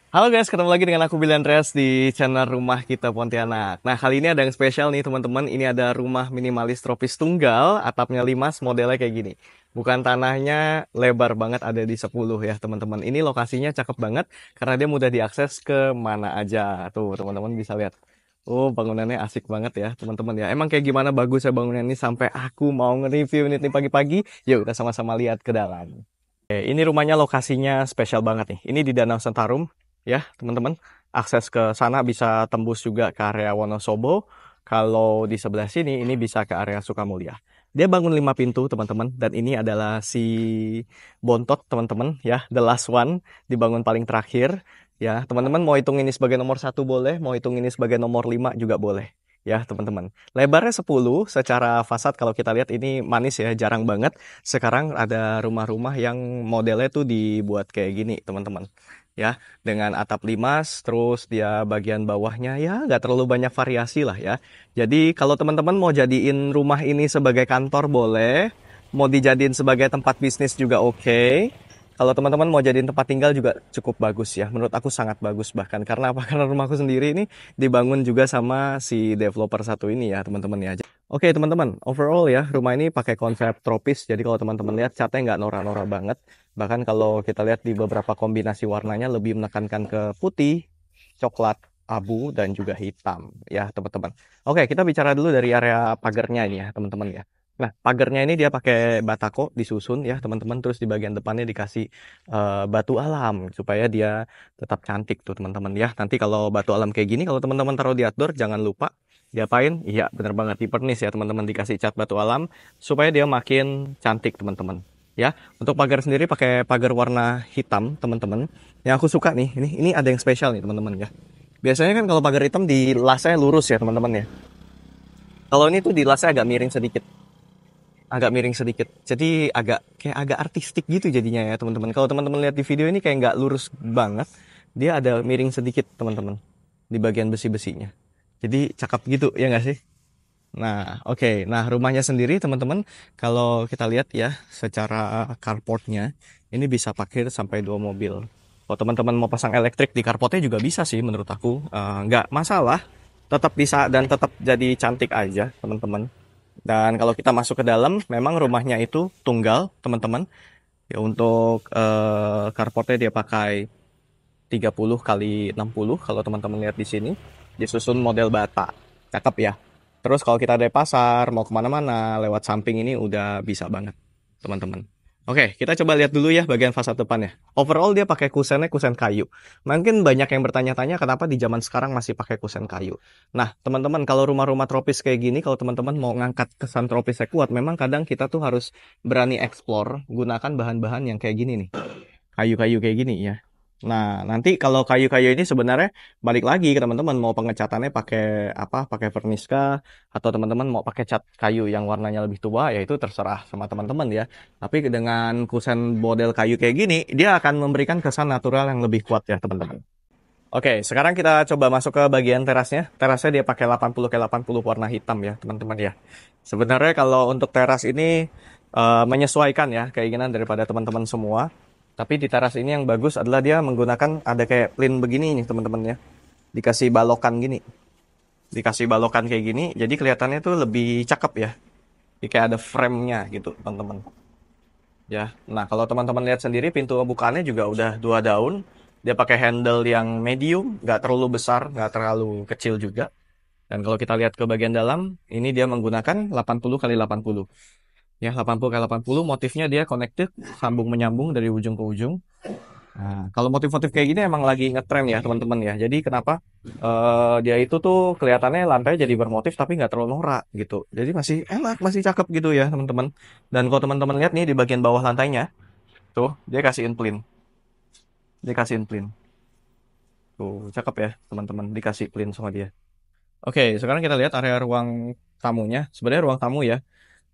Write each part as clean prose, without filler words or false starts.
Halo guys, ketemu lagi dengan aku Billy Andreas di channel Rumah Kita Pontianak. Nah, kali ini ada yang spesial nih teman-teman. Ini ada rumah minimalis tropis tunggal, atapnya 5, modelnya kayak gini. Bukan tanahnya lebar banget, ada di 10 ya teman-teman. Ini lokasinya cakep banget karena dia mudah diakses ke mana aja. Tuh teman-teman bisa lihat. Oh, bangunannya asik banget ya teman-teman ya. Emang kayak gimana bagusnya bangunan ini sampai aku mau nge-review ini nih pagi-pagi. Yuk kita sama-sama lihat ke dalam. Oke, ini rumahnya lokasinya spesial banget nih. Ini di Danau Sentarum ya, teman-teman. Akses ke sana bisa tembus juga ke area Wonosobo. Kalau di sebelah sini ini bisa ke area Sukamulya. Dia bangun 5 pintu, teman-teman, dan ini adalah si Bontot, teman-teman, ya, the last one, dibangun paling terakhir. Ya, teman-teman mau hitung ini sebagai nomor 1 boleh, mau hitung ini sebagai nomor 5 juga boleh. Ya, teman-teman. Lebarnya 10, secara fasad kalau kita lihat ini manis ya, jarang banget. Sekarang ada rumah-rumah yang modelnya tuh dibuat kayak gini, teman-teman. Ya, dengan atap limas, terus dia bagian bawahnya ya nggak terlalu banyak variasi lah ya. Jadi kalau teman-teman mau jadiin rumah ini sebagai kantor boleh, mau dijadiin sebagai tempat bisnis juga oke. Kalau teman-teman mau jadiin tempat tinggal juga cukup bagus ya. Menurut aku sangat bagus bahkan. Karena apa? Karena rumahku sendiri ini dibangun juga sama si developer satu ini ya teman-teman ya. Oke teman-teman, overall ya rumah ini pakai konsep tropis. Jadi kalau teman-teman lihat catnya nggak norak-norak banget. Bahkan kalau kita lihat di beberapa kombinasi warnanya lebih menekankan ke putih, coklat, abu, dan juga hitam ya teman-teman. Oke, kita bicara dulu dari area pagarnya ini ya teman-teman ya. Nah, pagarnya ini dia pakai batako disusun ya teman-teman. Terus di bagian depannya dikasih batu alam supaya dia tetap cantik tuh teman-teman ya. Nanti kalau batu alam kayak gini, kalau teman-teman taruh di outdoor jangan lupa diapain? Iya, bener banget dipernis ya teman-teman, dikasih cat batu alam supaya dia makin cantik teman-teman. Ya, untuk pagar sendiri pakai pagar warna hitam teman-teman. Yang aku suka nih, ini ada yang spesial nih teman-teman ya. Biasanya kan kalau pagar hitam dilasnya lurus ya teman-teman ya. Kalau ini tuh dilasnya agak miring sedikit, agak miring sedikit. Jadi agak artistik gitu jadinya ya teman-teman. Kalau teman-teman lihat di video ini kayak nggak lurus banget, dia ada miring sedikit teman-teman di bagian besi-besinya. Jadi cakep gitu ya nggak sih? Nah, oke. Nah, rumahnya sendiri teman-teman, kalau kita lihat ya secara carportnya, ini bisa parkir sampai 2 mobil. Kalau teman-teman mau pasang elektrik di carportnya juga bisa sih menurut aku. Nggak masalah, tetap bisa dan tetap jadi cantik aja teman-teman. Dan kalau kita masuk ke dalam, memang rumahnya itu tunggal teman-teman. Ya untuk carportnya dia pakai 30 kali 60 kalau teman-teman lihat di sini. Disusun model bata. Cakep ya. Terus kalau kita dari pasar, mau kemana-mana, lewat samping ini udah bisa banget, teman-teman. Oke, kita coba lihat dulu ya bagian fasad depannya. Overall dia pakai kusennya kusen kayu. Mungkin banyak yang bertanya-tanya kenapa di zaman sekarang masih pakai kusen kayu. Nah, teman-teman, kalau rumah-rumah tropis kayak gini, kalau teman-teman mau ngangkat kesan tropisnya kuat, memang kadang kita tuh harus berani explore, gunakan bahan-bahan yang kayak gini nih. Kayu-kayu kayak gini ya. Nah, nanti kalau kayu-kayu ini sebenarnya balik lagi ke teman-teman mau pengecatannya pakai apa? Pakai vernis kah? Atau teman-teman mau pakai cat kayu yang warnanya lebih tua, ya itu terserah sama teman-teman ya. Tapi dengan kusen model kayu kayak gini, dia akan memberikan kesan natural yang lebih kuat ya, teman-teman. Oke, sekarang kita coba masuk ke bagian terasnya. Terasnya dia pakai 80 ke 80 warna hitam ya, teman-teman ya. Sebenarnya kalau untuk teras ini menyesuaikan ya keinginan daripada teman-teman semua. Tapi di teras ini yang bagus adalah dia menggunakan ada kayak plin begini nih teman-teman ya. Dikasih balokan gini. Dikasih balokan kayak gini, jadi kelihatannya tuh lebih cakep ya. Jadi kayak ada frame-nya gitu, teman-teman. Ya, nah kalau teman-teman lihat sendiri pintu bukaannya juga udah 2 daun. Dia pakai handle yang medium, nggak terlalu besar, nggak terlalu kecil juga. Dan kalau kita lihat ke bagian dalam, ini dia menggunakan 80 kali 80. Ya, 80 kali 80 motifnya dia connected, sambung menyambung dari ujung ke ujung. Nah, kalau motif-motif kayak gini emang lagi ngetren ya teman-teman ya. Jadi kenapa dia itu tuh kelihatannya lantai jadi bermotif tapi nggak terlalu norak gitu. Jadi masih enak, masih cakep gitu ya teman-teman. Dan kalau teman-teman lihat nih di bagian bawah lantainya, tuh dia kasihin plin, dia kasihin plin. Tuh cakep ya teman-teman, dikasih plin sama dia. Oke, sekarang kita lihat area ruang tamunya. Sebenarnya ruang tamu ya.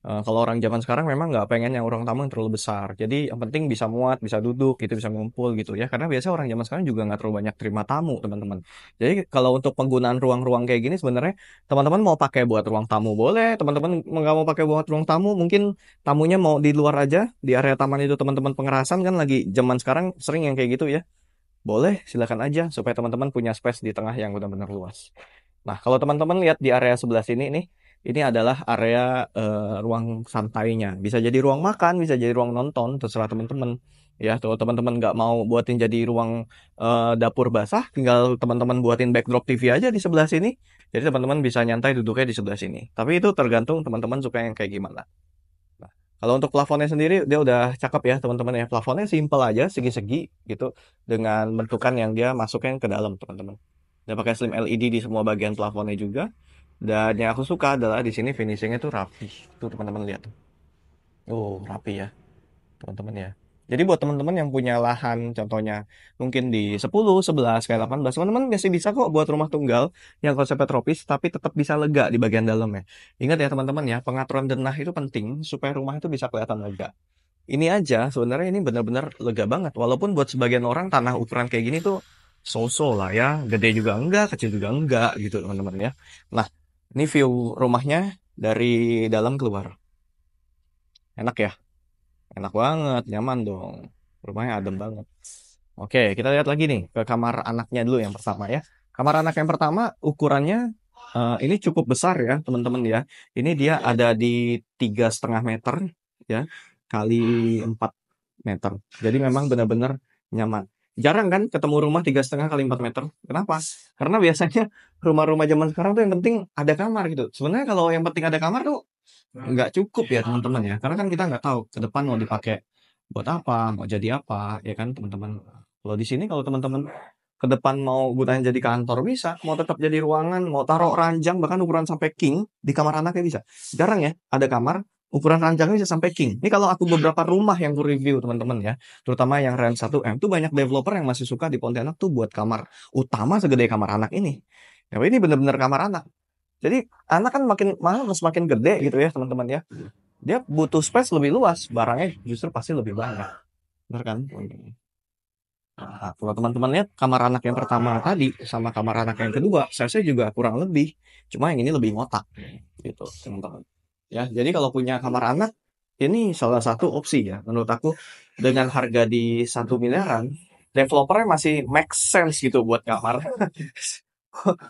Kalau orang zaman sekarang memang nggak pengen yang ruang tamu yang terlalu besar. Jadi yang penting bisa muat, bisa duduk, gitu, bisa ngumpul gitu ya. Karena biasa orang zaman sekarang juga nggak terlalu banyak terima tamu, teman-teman. Jadi kalau untuk penggunaan ruang-ruang kayak gini sebenarnya teman-teman mau pakai buat ruang tamu boleh, teman-teman nggak mau pakai buat ruang tamu, mungkin tamunya mau di luar aja, di area taman itu teman-teman pengerasan kan lagi zaman sekarang sering yang kayak gitu ya. boleh silakan aja supaya teman-teman punya space di tengah yang benar-benar luas. Nah, kalau teman-teman lihat di area sebelah sini nih, ini adalah area ruang santainya. Bisa jadi ruang makan, bisa jadi ruang nonton, terserah teman-teman. Ya, kalau teman-teman nggak mau buatin jadi ruang dapur basah, tinggal teman-teman buatin backdrop TV aja di sebelah sini. Jadi teman-teman bisa nyantai duduknya di sebelah sini. Tapi itu tergantung teman-teman suka yang kayak gimana. Nah, kalau untuk plafonnya sendiri, dia udah cakep ya teman-teman ya. Plafonnya simple aja, segi-segi gitu, dengan bentukan yang dia masukin ke dalam teman-teman. Dia pakai slim LED di semua bagian plafonnya juga. Dan yang aku suka adalah di sini finishingnya tuh rapi. Tuh teman-teman lihat tuh. Oh, rapi ya, teman-teman ya. Jadi buat teman-teman yang punya lahan, contohnya mungkin di 10, 11, kayak 18, teman-teman masih bisa kok buat rumah tunggal yang konsepnya tropis, tapi tetap bisa lega di bagian dalamnya. Ingat ya teman-teman ya, pengaturan denah itu penting supaya rumah itu bisa kelihatan lega. Ini aja sebenarnya ini benar-benar lega banget. Walaupun buat sebagian orang tanah ukuran kayak gini tuh so-so lah ya, gede juga enggak, kecil juga enggak gitu teman-teman ya. Nah, ini view rumahnya dari dalam keluar. Enak ya? Enak banget, nyaman dong. Rumahnya adem banget. Oke, kita lihat lagi nih ke kamar anaknya dulu yang pertama ya. Kamar anak yang pertama ukurannya ini cukup besar ya teman-teman ya. Ini dia ada di 3,5 meter ya kali 4 meter. Jadi memang benar-benar nyaman. Jarang kan ketemu rumah 3,5 kali 4 meter. Kenapa? Karena biasanya rumah-rumah zaman sekarang tuh yang penting ada kamar gitu. Sebenarnya kalau yang penting ada kamar tuh nggak cukup ya teman-teman ya. Karena kan kita nggak tahu ke depan mau dipakai buat apa, mau jadi apa, ya kan teman-teman. Kalau di sini kalau teman-teman ke depan mau gunanya jadi kantor bisa, mau tetap jadi ruangan, mau taruh ranjang bahkan ukuran sampai king di kamar anaknya bisa. Jarang ya ada kamar ukuran ranjangnya bisa sampai king. Ini kalau aku beberapa rumah yang ku review teman-teman ya, terutama yang rent 1M tuh banyak developer yang masih suka di Pontianak tuh buat kamar utama segede kamar anak ini. Ya, ini bener-bener kamar anak. Jadi anak kan makin mahal semakin gede gitu ya teman-teman ya. Dia butuh space lebih luas, barangnya justru pasti lebih banyak. Bener kan? Nah, kalau teman-teman lihat kamar anak yang pertama tadi sama kamar anak yang kedua, saya juga kurang lebih. Cuma yang ini lebih ngotak gitu, teman-teman. Ya, jadi kalau punya kamar anak ini salah satu opsi ya menurut aku dengan harga di 1 miliaran, developernya masih make sense gitu buat kamar.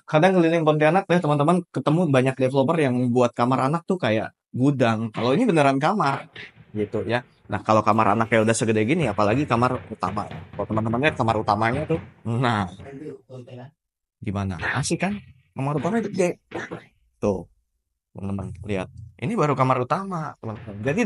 Kadang keliling Pontianak deh teman-teman ketemu banyak developer yang buat kamar anak tuh kayak gudang. Kalau ini beneran kamar gitu ya. Nah, kalau kamar anak kayak udah segede gini, apalagi kamar utama. Kalau teman-teman lihat kamar utamanya tuh, nah, gimana? Asik kan? Kamar utamanya gede. Tuh, teman-teman lihat. Ini baru kamar utama, teman-teman. Jadi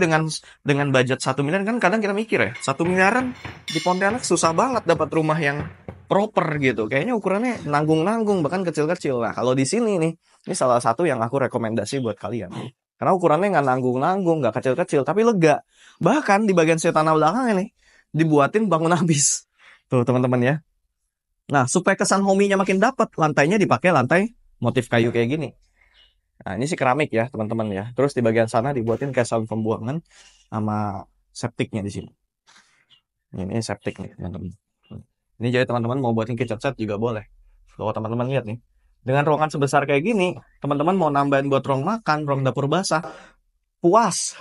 dengan budget 1 miliar kan kadang kita mikir ya, 1 miliaran di Pontianak susah banget dapat rumah yang proper gitu. Kayaknya ukurannya nanggung-nanggung bahkan kecil-kecil. Nah, kalau di sini nih, ini salah satu yang aku rekomendasi buat kalian. Karena ukurannya nggak nanggung-nanggung, nggak kecil-kecil, tapi lega. Bahkan di bagian tanah belakang ini dibuatin bangun habis. Tuh, teman-teman ya. Nah, supaya kesan homey-nya makin dapat, lantainya dipakai lantai motif kayu kayak gini. Nah, ini sih keramik ya, teman-teman ya. Terus di bagian sana dibuatin kayak saluran pembuangan sama septiknya di sini. Ini septik nih, teman-teman. Ini jadi teman-teman mau buatin kitchen set juga boleh. Kalau teman-teman lihat nih, dengan ruangan sebesar kayak gini, teman-teman mau nambahin buat ruang makan, ruang dapur basah, puas.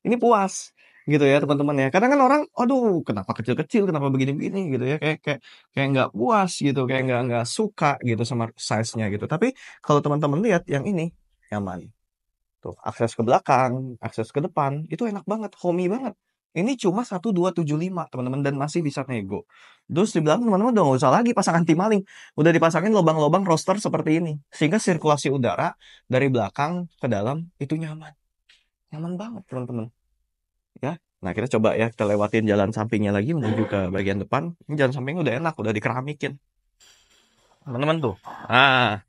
Ini puas gitu ya teman-teman ya. Kadang kan orang, aduh, kenapa kecil-kecil, kenapa begini-begini gitu ya, kayak kayak kayak nggak puas gitu, kayak nggak suka gitu sama size-nya gitu. Tapi kalau teman-teman lihat yang ini nyaman. Tuh, akses ke belakang, akses ke depan, itu enak banget, homey banget. Ini cuma 1275 teman-teman dan masih bisa nego. Terus di belakang teman-teman udah nggak usah lagi pasang anti maling. Udah dipasangin lubang-lubang roster seperti ini. Sehingga sirkulasi udara dari belakang ke dalam itu nyaman. Nyaman banget teman-teman. Ya. Nah kita coba ya kita lewatin jalan sampingnya lagi menuju ke bagian depan. Ini jalan sampingnya udah enak, udah dikeramikin. Teman-teman tuh. Ah,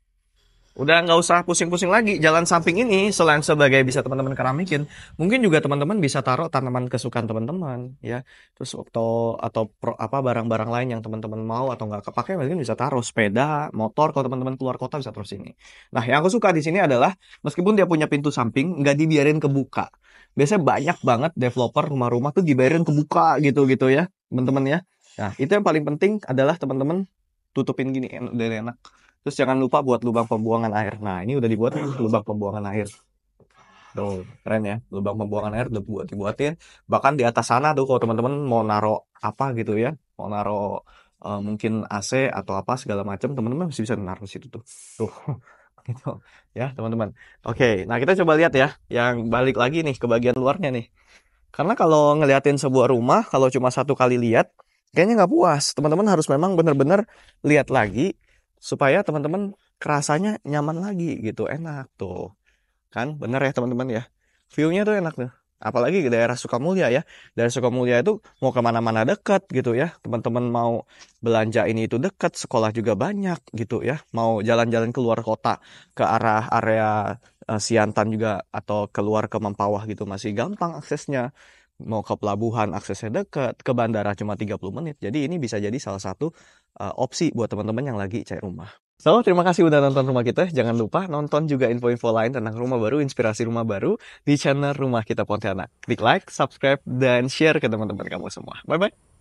udah nggak usah pusing-pusing lagi. Jalan samping ini selain sebagai bisa teman-teman keramikin, mungkin juga teman-teman bisa taruh tanaman kesukaan teman-teman, ya. Terus apa barang-barang lain yang teman-teman mau atau nggak kepake, mungkin bisa taruh sepeda, motor. Kalau teman-teman keluar kota bisa taruh sini. Nah, yang aku suka di sini adalah meskipun dia punya pintu samping, nggak dibiarin kebuka. Biasanya banyak banget developer rumah-rumah tuh dibiarin kebuka gitu-gitu ya, teman-teman ya. Nah, itu yang paling penting adalah teman-teman tutupin gini, udah enak. Terus jangan lupa buat lubang pembuangan air. Nah, ini udah dibuat lubang pembuangan air. Tuh, keren ya. Lubang pembuangan air udah dibuatin. Bahkan di atas sana tuh kalau teman-teman mau naro apa gitu ya. Mau naro mungkin AC atau apa segala macam, teman-teman masih bisa naruh situ tuh. Tuh, gitu ya teman-teman. Oke, nah kita coba lihat ya, yang balik lagi nih ke bagian luarnya nih. Karena kalau ngeliatin sebuah rumah, kalau cuma satu kali lihat, kayaknya nggak puas. Teman-teman harus memang benar-benar lihat lagi, supaya teman-teman kerasanya nyaman lagi gitu, enak tuh. Kan bener ya teman-teman ya. View-nya tuh enak tuh. Apalagi ke daerah Sukamulya ya. Dari Sukamulya itu mau kemana-mana dekat gitu ya. Teman-teman mau belanja ini itu dekat, sekolah juga banyak gitu ya. Mau jalan-jalan keluar kota ke arah area Siantan juga atau keluar ke Mempawah gitu masih gampang aksesnya. Mau ke pelabuhan aksesnya dekat, ke bandara cuma 30 menit. Jadi ini bisa jadi salah satu opsi buat teman-teman yang lagi cari rumah. So, terima kasih udah nonton rumah kita. Jangan lupa nonton juga info-info lain tentang rumah baru, inspirasi rumah baru di channel Rumah Kita Pontianak. Klik like, subscribe, dan share ke teman-teman kamu semua. Bye-bye.